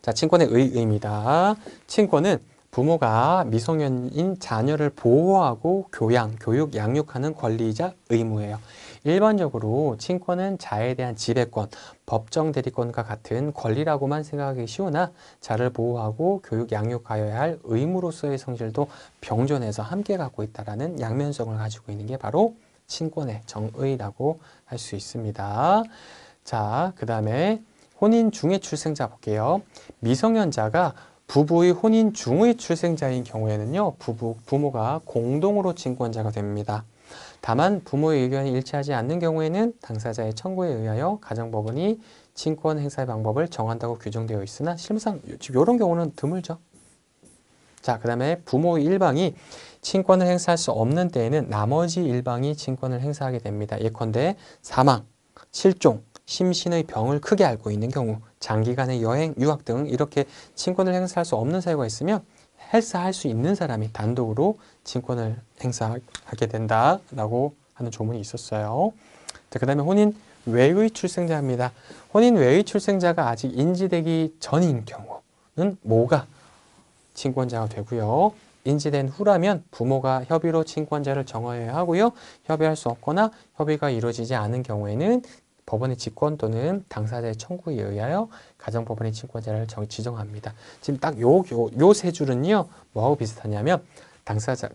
자, 친권의 의의입니다. 친권은 부모가 미성년인 자녀를 보호하고 교양, 교육, 양육하는 권리이자 의무예요. 일반적으로 친권은 자에 대한 지배권, 법정 대리권과 같은 권리라고만 생각하기 쉬우나 자를 보호하고 교육, 양육하여야 할 의무로서의 성질도 병존해서 함께 갖고 있다는 양면성을 가지고 있는 게 바로 친권의 정의라고 할 수 있습니다. 자, 그 다음에 혼인 중의 출생자 볼게요. 미성년자가 부부의 혼인 중의 출생자인 경우에는요, 부모가 공동으로 친권자가 됩니다. 다만 부모의 의견이 일치하지 않는 경우에는 당사자의 청구에 의하여 가정법원이 친권 행사의 방법을 정한다고 규정되어 있으나 실무상 이런 경우는 드물죠. 자, 그 다음에 부모의 일방이 친권을 행사할 수 없는 때에는 나머지 일방이 친권을 행사하게 됩니다. 예컨대 사망, 실종, 심신의 병을 크게 앓고 있는 경우, 장기간의 여행, 유학 등 이렇게 친권을 행사할 수 없는 사유가 있으면 행사할 수 있는 사람이 단독으로 친권을 행사하게 된다라고 하는 조문이 있었어요. 자, 그 다음에 혼인 외의 출생자입니다. 혼인 외의 출생자가 아직 인지되기 전인 경우는 모가 친권자가 되고요. 인지된 후라면 부모가 협의로 친권자를 정하여야 하고요. 협의할 수 없거나 협의가 이루어지지 않은 경우에는 법원의 직권 또는 당사자의 청구에 의하여 가정법원의 친권자를 지정합니다. 지금 딱 요 세 줄은요, 뭐하고 비슷하냐면 당사자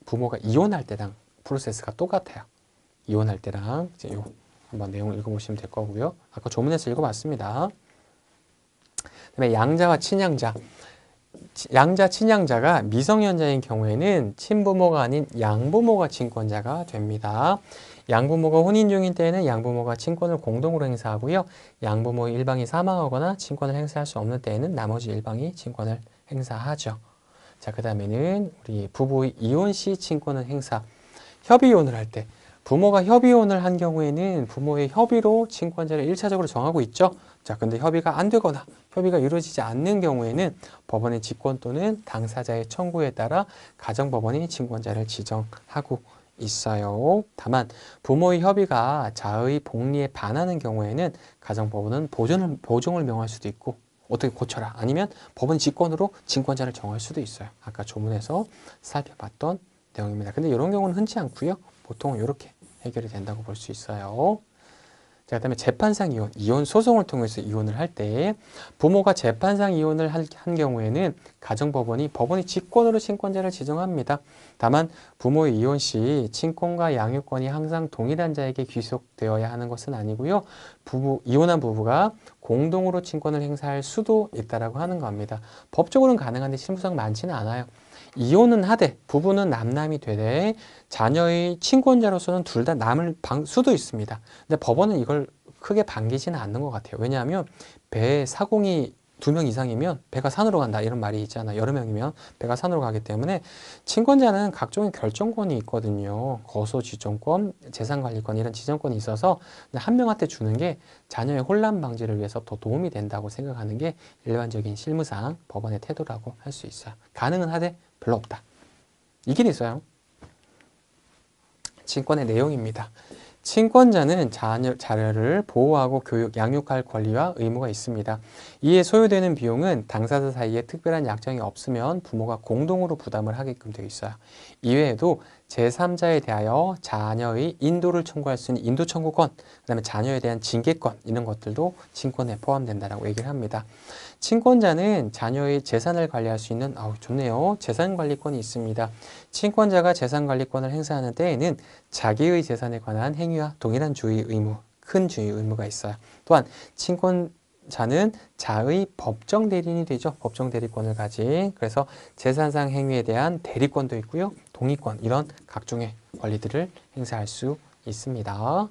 부모가 이혼할 때랑 프로세스가 똑같아요. 이혼할 때랑 이제 요 한번 내용을 읽어보시면 될 거고요. 아까 조문에서 읽어봤습니다. 그다음에 양자와 친양자. 양자, 친양자가 미성년자인 경우에는 친부모가 아닌 양부모가 친권자가 됩니다. 양부모가 혼인 중인 때에는 양부모가 친권을 공동으로 행사하고요. 양부모의 일방이 사망하거나 친권을 행사할 수 없는 때에는 나머지 일방이 친권을 행사하죠. 자, 그 다음에는 우리 부부의 이혼 시 친권을 행사. 협의이혼을 할 때 부모가 협의이혼을 한 경우에는 부모의 협의로 친권자를 1차적으로 정하고 있죠. 자, 근데 협의가 안 되거나 협의가 이루어지지 않는 경우에는 법원의 직권 또는 당사자의 청구에 따라 가정법원이 친권자를 지정하고 있어요. 다만 부모의 협의가 자의 복리에 반하는 경우에는 가정법원은 보종을 명할 수도 있고 어떻게 고쳐라 아니면 법원 직권으로 친권자를 정할 수도 있어요. 아까 조문에서 살펴봤던 내용입니다. 근데 이런 경우는 흔치 않고요. 보통 이렇게 해결이 된다고 볼 수 있어요. 자, 그다음에 재판상 이혼 소송을 통해서 이혼을 할 때 부모가 재판상 이혼을 한 경우에는 가정법원이 법원의 직권으로 친권자를 지정합니다. 다만 부모의 이혼 시 친권과 양육권이 항상 동일한 자에게 귀속되어야 하는 것은 아니고요. 이혼한 부부가 공동으로 친권을 행사할 수도 있다라고 하는 겁니다. 법적으로는 가능한데 실무상 많지는 않아요. 이혼은 하되 부부는 남남이 되되 자녀의 친권자로서는 둘 다 남을 수도 있습니다. 근데 법원은 이걸 크게 반기지는 않는 것 같아요. 왜냐하면 배에 사공이 2명 이상이면 배가 산으로 간다 이런 말이 있잖아요. 여러 명이면 배가 산으로 가기 때문에 친권자는 각종의 결정권이 있거든요. 거소 지정권, 재산관리권 이런 지정권이 있어서 한 명한테 주는 게 자녀의 혼란 방지를 위해서 더 도움이 된다고 생각하는 게 일반적인 실무상 법원의 태도라고 할 수 있어요. 가능은 하되 별로 없다. 이 길이 있어요. 친권의 내용입니다. 친권자는 자녀를 보호하고 교육, 양육할 권리와 의무가 있습니다. 이에 소요되는 비용은 당사자 사이에 특별한 약정이 없으면 부모가 공동으로 부담을 하게끔 되어 있어요. 이외에도 제3자에 대하여 자녀의 인도를 청구할 수 있는 인도 청구권, 그 다음에 자녀에 대한 징계권 이런 것들도 친권에 포함된다라고 얘기를 합니다. 친권자는 자녀의 재산을 관리할 수 있는 좋네요. 재산관리권이 있습니다. 친권자가 재산관리권을 행사하는 때에는 자기의 재산에 관한 행위와 동일한 주의 의무, 큰 주의 의무가 있어요. 또한 친권자는 자의 법정 대리인이 되죠. 법정 대리권을 가진. 그래서 재산상 행위에 대한 대리권도 있고요. 동의권 이런 각종의 권리들을 행사할 수 있습니다.